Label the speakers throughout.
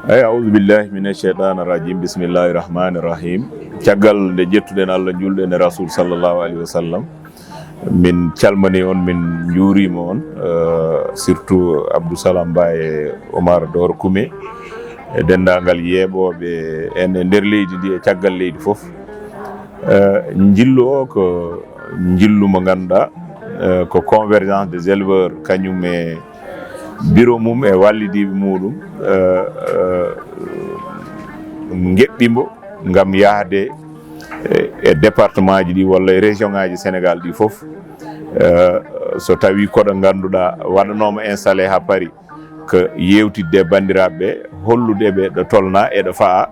Speaker 1: A'udhu billahi minash shaitanir rajim. Bismillahir rahmanir rahim. Caggal nde jettuɗen Allah julɗen e Rasul sallallahu alaihi wasallam. Min calmani on, min juurima on, surtout Abdou Salam Ba e Omar Dor Koumé e dendagal yeeɓoɓe en e nder leydi ndi e caggal leydi fof. Jillu o ko jillu mo ganduɗa ko convergence des éleveurs kañum e bureau mum e wallidiɓe muɗum geɓɓimo ngam yahde e département ji ɗi walla e région ngaji Sénégal ɗi fof, so tawi koɗo ganduɗa waɗanoma installé ha paari ko yewtidde bandiraɓe holludeɓe ɗo tolna e ɗo faa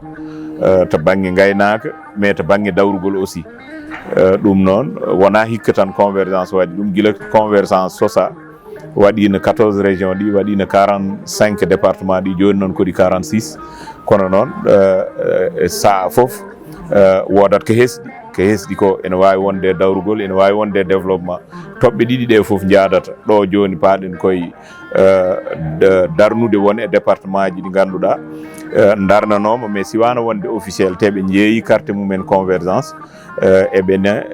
Speaker 1: to banggue gaynaka mais to banggue dawrugol aussi. Ɗum noon wona hikka tan convergence waɗi ɗum, guila convergence sosa waɗino 14 région ɗi, waɗino 45 département ɗi, joni noon koɗi 46. kono noon saa fof wodat ko hesɗi ko ene wawi wonde dawrugol, ene wawi wonde développement. toɓɓe ɗiɗi ɗe fof jadata ɗo joni paaɗen koye darnude won e département ji ɗi ganduɗa darnanoma, mais siwana wonde officiel teɓe jeeyi carte mumen convergence eɓene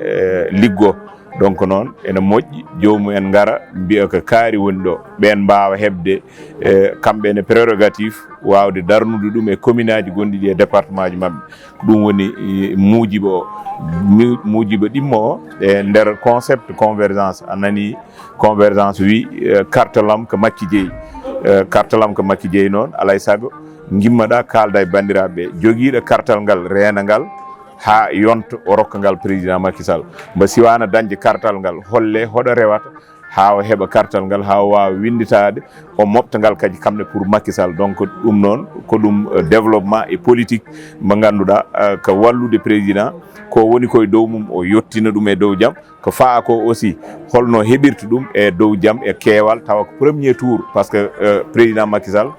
Speaker 1: liggo. donc noon ene moƴƴi jomumen ngara mbiya ko kaari woni ɗo, ɓen mbawa hebde kamɓene prérogative wawde darnude ɗum e commune aji gonɗiɗi e département ji mabɓe. ɗum woni muujiba o. muujiba ɗimmo o e nder concept convergence a nani convergence wi kartalam ko makki jeeyi. kartalam ko makki jeeyi noon alay saago gimmaɗa kalda e bandiraɓeɓe joguiɗo kartal ngal reena ngal ha yonta o rokka ngal président Macky Sall. mbo siwana dañde kartal ngal holle hoɗo rewata ha o heɓa kartal ngal ha o wawa winditade o mofta ngal kadi kamɓe pour Macky Sall. donc ɗum noon ko ɗum développement et politique mo ganduɗa ko wallude président ko woni koye dow mum o yettina ɗum e dow jaam, ko faa ko aussi holno heɓirta ɗum e dow jaam e keewal. tawa ko premier tour par ce que président Macky Sall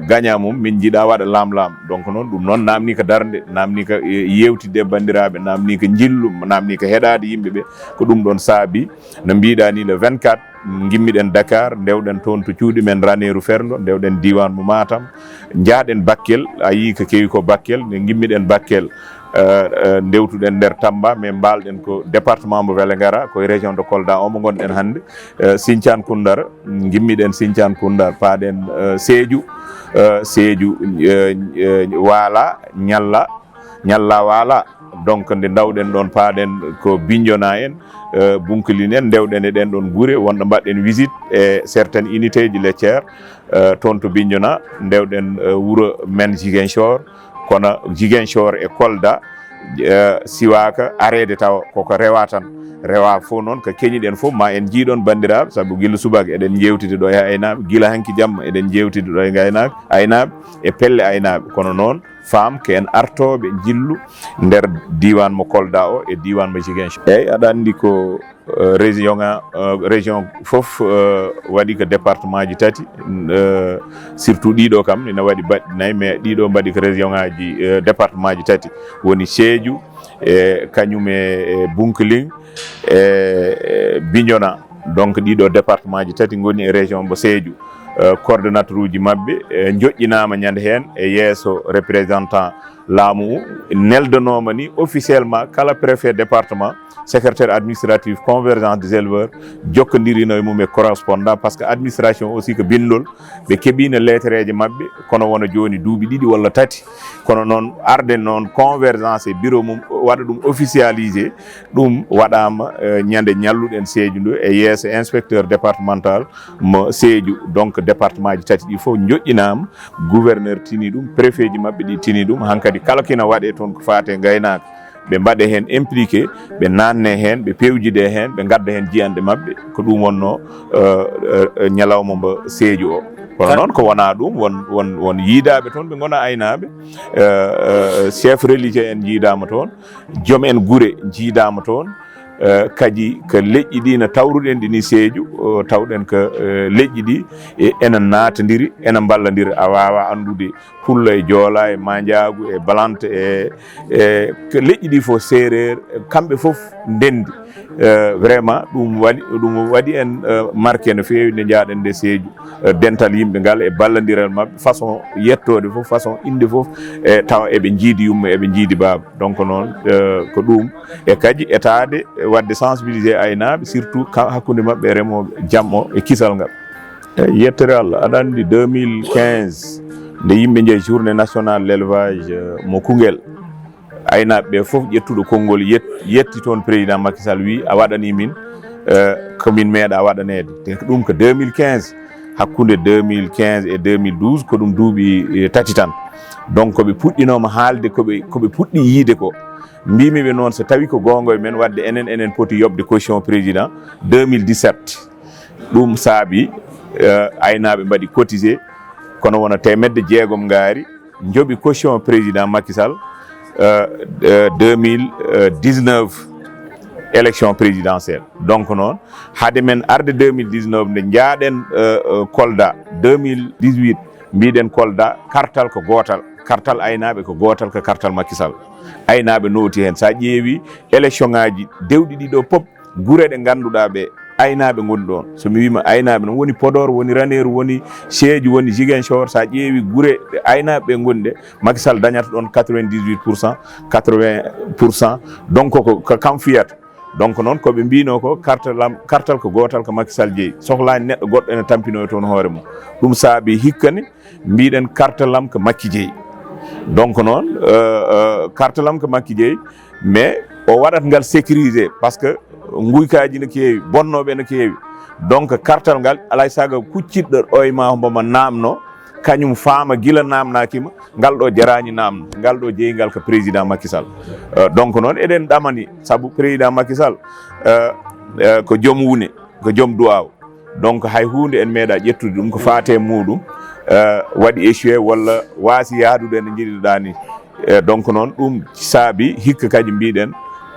Speaker 1: gaña mum min jiiɗa waɗa lamlam. donc noon ɗum noon namni ko darde, namni ko yewtidde bandiraɓe, namni ko jillu, namni ko heɗade yimɓeɓe. ko ɗum ɗon saabi no mbiɗa ni le 24 gimmiɗen Dakar, ndewɗen toon to cuuɗi men Ranerou Ferlo, ndewɗen diwan mo Matam, jaaɗen Bakel. a yii ko kewi ko Bakel, nde gimmiɗen Bakel ndewtuɗen nder Tamba, mais mbalɗen ko département mo Vélingara koye région de Kolda o mo gonɗen hannde. Sinthiane Koundar gimmiɗen Sinthiane Koundar, paaɗen Sédhiou Waala ñalla Waala. donc nde dawɗen ɗon paaɗen ko Bignona en Bunkiling en, ndewɗen e ɗen ɗon guure wonɗo mbaɗɗen visite e certaines unités ji laitière toon to Bignona. ndewɗen wuro men Ziguinchor, kono Ziguinchor e Kolda siwaka arede taw koko rewa tan. rewa fof noon ko keñiɗen fof ma en jiiɗon bandiraɓe, saabu guila subaka eɗen jewtide ɗo e aynaɓe, guila hanki jamma eɗen jewtide ɗo e aynaɓe e pelle aynaɓe. kono noon faam ko en artoɓe jillu nder diwan mo Kolda o e diwan mo Ziguinchor. eyyi aɗa andi ko région fof waɗi ko département ji tati, surtout ɗiɗo kam ina waɗi baɗɗi nayyi, mais ɗiɗo mbaɗi ko région ngaji département ji tati, woni Sédhiou e kañum e Bunkiling e Bignona. donc ɗiɗo département ji tati goni e région mo Sédhiou. coordonnateur uji mabɓe joƴƴinama ñande hen e yeeso représentant laamu neldanoma ni officiellement kala préfet département, secrétaire administratif convergence des éleveurs jokkodirino e mum e correspondant, par ce que administration aussi ko bindol ɓe keeɓino lettereje mabɓe kono wona joni duuɓi ɗiɗi walla tati. kono noon arde noon convergence e bureau mum waɗa ɗum officialisé, ɗum waɗama ñande ñalluɗen Sédhiou ndu e yeeso inspecteur départemental mo Sédhiou. donc département ji tati ɗi fof joƴƴinama, gouverneur tini ɗum, préfet ji mabɓe ɗi tini ɗum. hankkadi kala kina waɗe toon ko fate gaynaka ɓe mbaɗe hen impliqué, ɓe nanne hen, ɓe pewjide hen, ɓe gadda hen jiyanɗe mabɓe. ko ɗum wonno ñalawma mbo Sédhiou o. kono noon ko wona ɗum won yiidaɓe toon ɓe gona aynaɓe, chef religieux en jiidama toon, joom en guure jiidama toon, kadi ko leƴƴi ɗi no tawruɗen ɗi ni Sédhiou tawɗen ko leƴƴi ɗi ena natodiri ena ballodiri a wawa andude pullo e joola e mandiagu e balante ko leƴƴi ɗi fof séréer kamɓe fof ndendi vraiment ɗum waɗi en marqué no fewi nde jaaɗen nde Sédhiou dental yimɓe ngal e ballodiral mabɓe façon yettode fof façon inde fof e tawa eɓe jiidi yumma eɓe jiidi baaba donc noon ko ɗum e kadi etade wadde sensibilisé aynaɓe surtout hakkude mabɓe e remoɓe jamma e kisal ngal yettere Allah aɗa andi 2015 nde yimɓe jeeyi journée nationale l' élevage mo Koungheul aynaɓe ɓe fof ƴettuɗo konngol yetti toon président Macky Sall wi a waɗani min komin meeɗa waɗanede te ɗum ko 2015 hakkude 2015 e 2012 ko ɗum duuɓi tati tan donc koɓe puɗɗinoma haalde koɓe puɗɗi yiide ko mbimiɓe noon so tawi ko gonga e men wadde enen poti yobde caution président 2017 ɗum saabi aynaɓe mbaɗi cotisé kono wona temedde jeegom ngaari jooɓi caution président Macky Sall 2019 élection présidentielle donc noon haade men arde 2019 nde jaaɗen Kolda 2018 mbiɗen Kolda kartal ko gootal kartal aynaɓe ko gootal ko kartal Macky Sall aynaɓe nowti hen sa ƴeewi élection ngaji dewɗi ɗiɗo pop guure ɗe ganduɗa ɓe aynaɓe goni ɗon somi wima aynaɓe noon woni Podor woni Ranérou woni Sédhiou woni Ziguinchor sa ƴeewi guure aynaɓe ɓe goni ɗe Macky Sall dañata ɗon 98% 80% donc ko kam fiyata donc noon koɓe mbino ko kartal ko gotal ko Macky Sall jeeyi sohlani neɗɗo goɗɗo ene tampinoyo toon hoore mum ɗum saabi hikkane mbiɗen kartalam ko Macky jeeyi donc noon kartalam ko Macky jeeyi mais o waɗat ngal sécurisé par ce que guykaji no keewi bonnoɓe no keewi donc kartal ngal alay saago kuccitɗo ɓoyma hombomo namno kañum faama gila namnakima ngal ɗo jarani namno ngal ɗo jeeygal ko président Macky Sall donc noon eɗen ɗamani saabu président Macky Sall ko joom wune ko joom duwaw donc hay hunde en meeɗa ƴettude ɗum ko faate muɗum waɗi échoué walla waasi yaadude no jiɗirɗa ni donc noon ɗum saabi hikka kadi mbiɗen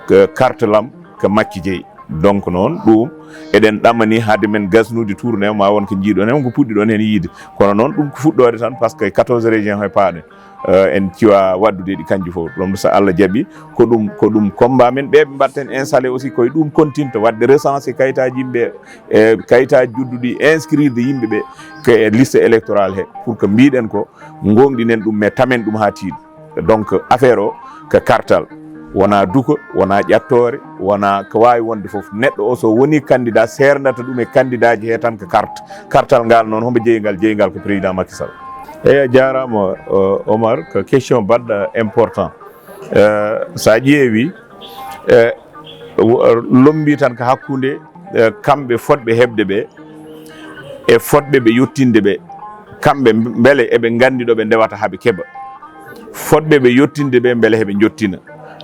Speaker 1: ko carte lam ko Macky jeeyi donc noon ɗum eɗen ɗamani haade men gasnude tourné ma won ko jiiɗon hen ko puɗɗi ɗon hen yiide kono noon ɗum ko fuɗɗode tan par ce que 14 région he paaɗen en ciwa waddude ɗi kanji fof ɗum so Allah jaaɓi ko ɗum combat men ɓe mbatten installé aussi koye ɗum continue wadde recensé kayitaji yimɓe e kayitaji judduɗi inscrire de yimɓeɓe que e liste électorale he pour que mbiɗen ko gonɗinen ɗum mais tamen ɗum ha tiiɗi donc affaire o ko kartal wona duko wona ƴattore wona ko wawi wonde foof neɗɗo o so woni candidat serdata ɗum e candidat ji he tan ko kartal ngal noon hombo jeeygal ko président Macky Sall eyyi a jarama Omar ko question baɗɗo important sa ƴeewi lombi tan ko hakkude kamɓe fodɓe hebde ɓe e fodɓe ɓe yettinde ɓe kamɓe beele eɓe gandi ɗo ɓe ndewata haaɓe keeɓa fodɓe ɓe yettinde ɓe beele heɓe jottina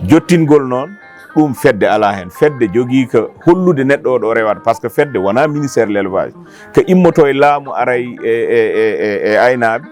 Speaker 1: jottingol noon ɗum fedde ala hen fedde jogui ko hollude neɗɗo o ɗo rewata par ce que fedde wona ministére l' élevage ko immoto e laamu aray e aynaɓe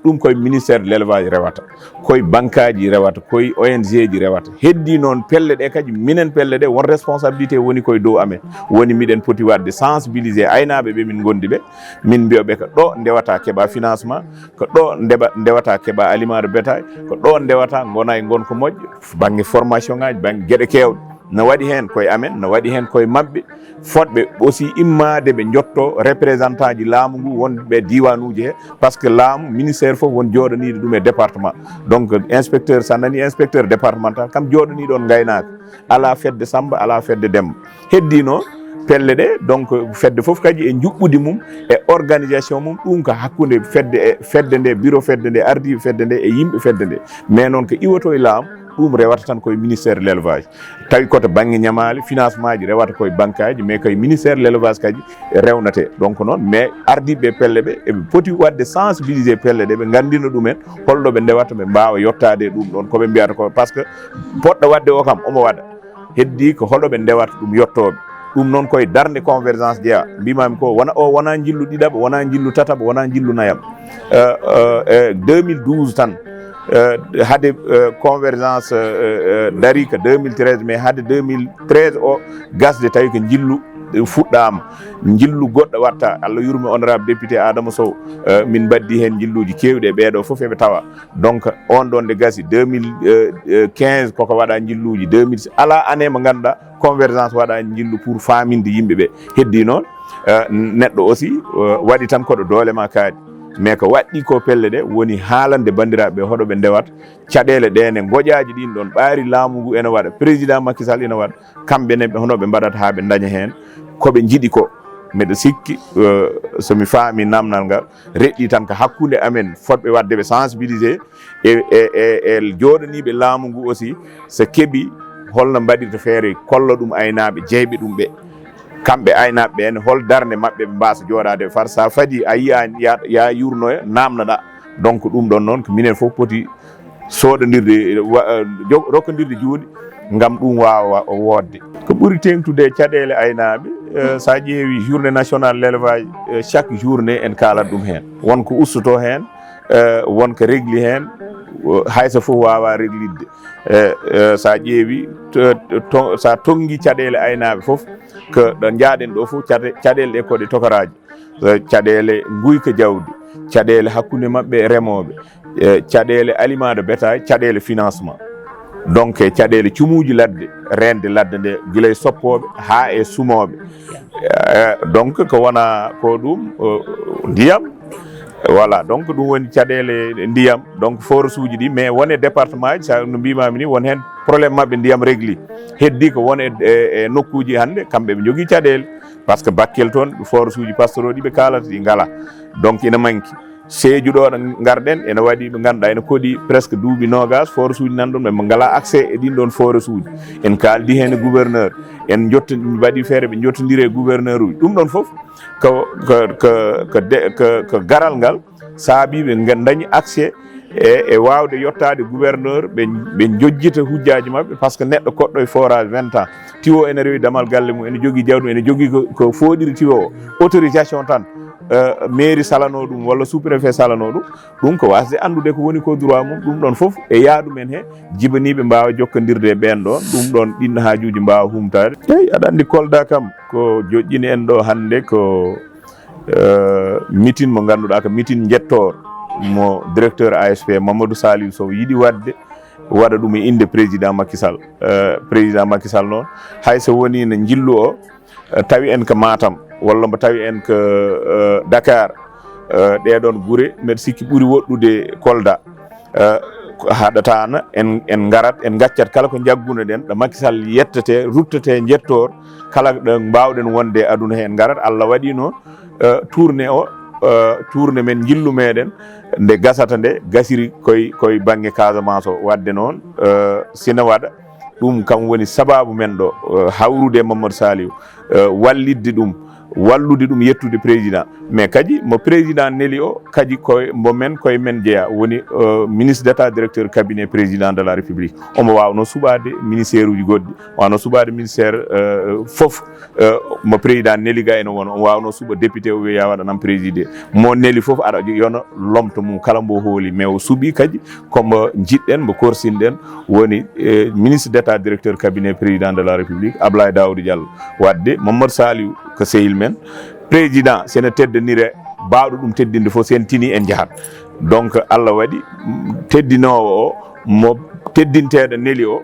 Speaker 1: ɗum koye ministére de l' élevage rewata koye banque aji rewata koye ONG ji rewata heddi noon pelle ɗe kadi minen pelle ɗe won responsabilité woni koye dow amen woni miɗen poti wadde sensibilisé aynaɓe ɓe min gondi ɓe min mbiyaɓe ko ɗo ndewata keeɓa financement ko ɗo ndewata keeɓa aliment de bétail ko ɗo ndewata gona e gonko moƴƴo banggue formation ngaji banggue gueɗe kewɗe no waɗi hen koye amen no waɗi hen koye mabɓe fodɓe aussi immade ɓe jotto représentant ji laamu ngu wonɓe diwanuji he par ce que laamu ministére foof won joɗaniɗo ɗum e département donc inspecteur sa nani inspecteur départemental kam joɗani ɗon gaynaka ala fedde Samba ala fedde Demba heddi noon pelle ɗe donc fedde foof kadi e juɓɓudi mum e organisation mum ɗum ko hakkude fedde e fedde nde bureau fedde nde ardiɓe fedde nde e yimɓe fedde nde mais noon ko iwoto e laamu ɗum rewata tan koye ministére l' élevage tawi koto banggue ñamali financement ji rewata koye banque aji mais koye ministére l' élevage kadi rewnate donc noon mais ardiɓe pelle ɓe eɓe poti wadde sensibilisé pelle ɗe ɓe gandino ɗumen holɗo ɓe ndewata ɓe mbawa yettade ɗum ɗon koɓe mbiyata ko par ce que poɗɗo wadde o kam omo waɗa heddi ko holɗo ɓe ndewata ɗum yettoɓe ɗum noon koye darde convergence jeeya mbimami ko wona jillu ɗiɗaɓa wona jillu tataɓa wona jillu nayaɓa 2012 tan hade convergence dari ko 2013 mais hade 2013 o gasde tawi ko jillu fuɗɗama jillu goɗɗo watta Allah yurmi honorable député Adama Sow min baddi hen jilluji kewɗi e ɓeɗo foof eɓe tawa donc on ɗon nde gasi 2015 koko waɗa jilluji 2000 ala année mo ganduɗa convergence waɗa jillu pour faminde yimɓeɓe heddi noon neɗɗo aussi waɗi tan koɗo doolema kaadi mais ko waɗɗi ko pelle ɗe woni haalande bandiraɓe hoɗo ɓe ndewata caɗele ɗene goƴaji ɗin ɗon ɓaari laamu ngu ene waɗa président Macky Sall ene waɗa kamɓene ɓe hono ɓe mbaɗata ha ɓe daña hen koɓe jiiɗi ko mbeɗa sikki somi faami namdal ngal reɗɗi tan ko hakkude amen fotɓe wadde ɓe sensibilisé e joɗaniɓe laamu ngu aussi so keeɓi holno mbaɗirta feere kolla ɗum aynaɓe jeyɓe ɗum ɓe kamɓe aynaɓe ɓene hol darde mabɓe ɓe mbasa joɗade far sa faadi a yiya ya yurnoya namnoɗa donc ɗum ɗon noon ko minen foof poti soɗodirde rokkodirde juuɗe ngam ɗum wawa wodde ko ɓuuri tengtude caɗele aynaɓe sa ƴeewi journée nationale l' élevage chaque journée en kalat ɗum hen wonko ustoto hen wonko régli hen hayso foof wawa réglidde sa ƴeewi sa tonggui caɗele aynaɓe foof ko ɗo jaaɗen ɗo foof caɗele ɗe koɗe tokoraji caɗele guyka jawdi caɗele hakkude mabɓe e remoɓe caɗele aliment de bétail caɗele financement donc caɗele cumuji ladde rende ladde nde guilay soppoɓe ha e sumoɓe donc ko wona ko ɗum ndiyam voilà donc ɗum woni caɗele ndiyam donc forage uji ɗi mais wone département ji sa no mbimami ni won hen probléme mabɓe ndiyam régli heddi ko won e nokkuji hande kamɓe ɓe jogui caɗele par ce que Bakel toon forage uji pastoraux ɗi ɓe kalata ɗi ngala donc ina manki Sédhiou ɗo ɗo garɗen ene waɗi ɓe ganduɗa ene koɗi presque duuɓi nogas forage uji nan ɗon ɓe ngala accès e ɗin ɗon forage uji en kaldi hen e gouverneur en waɗi feere ɓe jottodiri e gouverneur uji ɗum ɗon foof ko garal ngal saabi ɓe dañi accès e wawde yettade gouverneur ɓe jojjita hujjaji mabɓe par ce que neɗɗo koɗɗo e forage 20 ans tiwo ene rewi damal galle mum ene jogui jawdi ene jogui ko foɗiri tiwo o autorisation tan mairie salano ɗum walla sous préfet salano ɗum ko wasde andude ko woni ko droit mum ɗum ɗon foof e yaaɗumen he jibaniɓe mbawa jokkodirde e ɓen ɗon ɗum ɗon ɗin hajuji mbawa humtade eyyi aɗa andi Kolda kam ko joƴƴini en ɗo hande ko meeting mo ganduɗa ko meeting jettor mo directeur ASP Mamadou Saliou Sow yiiɗi wadde waɗa ɗum e inde président Macky Sall noon hayso woni no jillu o tawi en ko Matam walla mbo tawi en ko Dakar ɗeɗon guure mbeɗa sikki ɓuuri woɗɗude Kolda haɗatano en garat en gaccat kala ko jagguno ɗen ɗo Macky Sall yettate ruttate jettor kala ɗo mbawɗen wonde e aduna he en garat Allah waɗi noon tournée o tournée men jillu meɗen nde gasata nde gasiri koye banggue Casamance o wadde noon sina waɗa ɗum kam woni sababu men ɗo hawrude Mamadou Saliou wallidde ɗum wallude ɗum yettude président mais kadi mo président neeli o kadi koye men jeeya woni ministre d' état directeur cabinet président de la république omo wawno suɓade ministére uji goɗɗi wawno suɓade ministére foof mo président neeli ga ene wona omo wawno suuɓa député o wiya waɗanam présidé mo neeli foof aɗa yona lomto mum kala mbo hooli mais o suuɓi kadi komo jiɗɗen mbo korsinɗen woni ministre d' état directeur cabinet président de la république Abdoulaye Daouda Diallo wadde Mamadou Saliou ko sehil men président sene teddanire bawɗo ɗum teddinde fof sen tini en jahat donc Allah waɗi teddinowo o mo teddinteɗo neeli o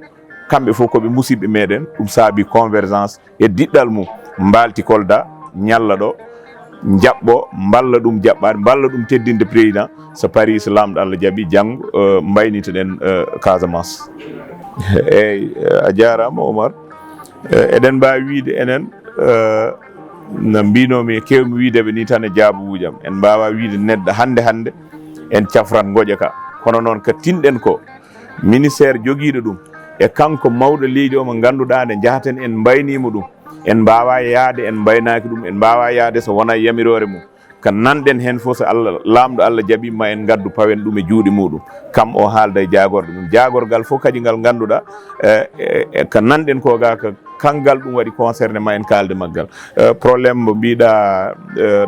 Speaker 1: kamɓe fof koɓe musidɓe meɗen ɗum saabi convergence e diɗɗal mum mbalti Kolda ñalla ɗo jaɓɓo mballa ɗum jaɓɓade mballa ɗum teddinde président so paari so lamɗo Allah jaaɓi janggo mbaynitoɗen Casamance eyyi a jarama Oumar eɗen mbawi wiide enen no mbinomi kewmi wiideɓe ni tan e jaabuwujam en mbawa wiide neɗɗo hande en cafrat goƴa ka kono noon ko tinɗen ko ministére joguiɗo ɗum e kanko mawɗo leydi o mo ganduɗa nde jahaten en mbaynima ɗum en mbawa yaade en mbaynaki ɗum en mbawa yaade so wona yamirore mum ko nanɗen hen fof so Allah lamɗo Allah jaaɓima en gaddu pawen ɗum e juuɗe muɗum kam o haalda e jagorde ɗum jagorgal fof kadi ngal ganduɗa ko nanɗen ko ga ko kangal ɗum waɗi concerné ma en kalde maggal probléme mo mbiɗa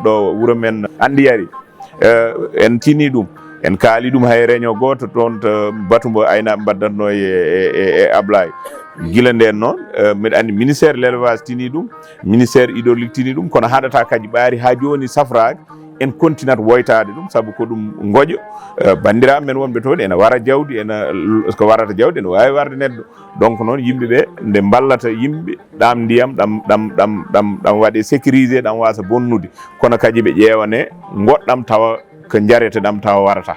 Speaker 1: ɗo wuuro men andi yari en tini ɗum en kaali ɗum hay réunion goto toon to batumbo aynaɓe mbaddatno e Ablaye gila nden noon mbiɗa andi ministére l'élevage tini ɗum ministére hydraulique tini ɗum kono haɗata kadi ɓaari ha joni safrade en continat woytade ɗum saabu ko ɗum goƴo bandiraɓe men wonɓe toon ene wara jawdi ko warata jawdi ene wawi warde neɗɗo donc noon yimɓeɓe nde ballata yimɓe ɗam ndiyam ɗam waɗe sécurisé ɗam wasa bonnude kono kadi ɓe ƴewane goɗɗam tawa ko jarete ɗam tawa warata.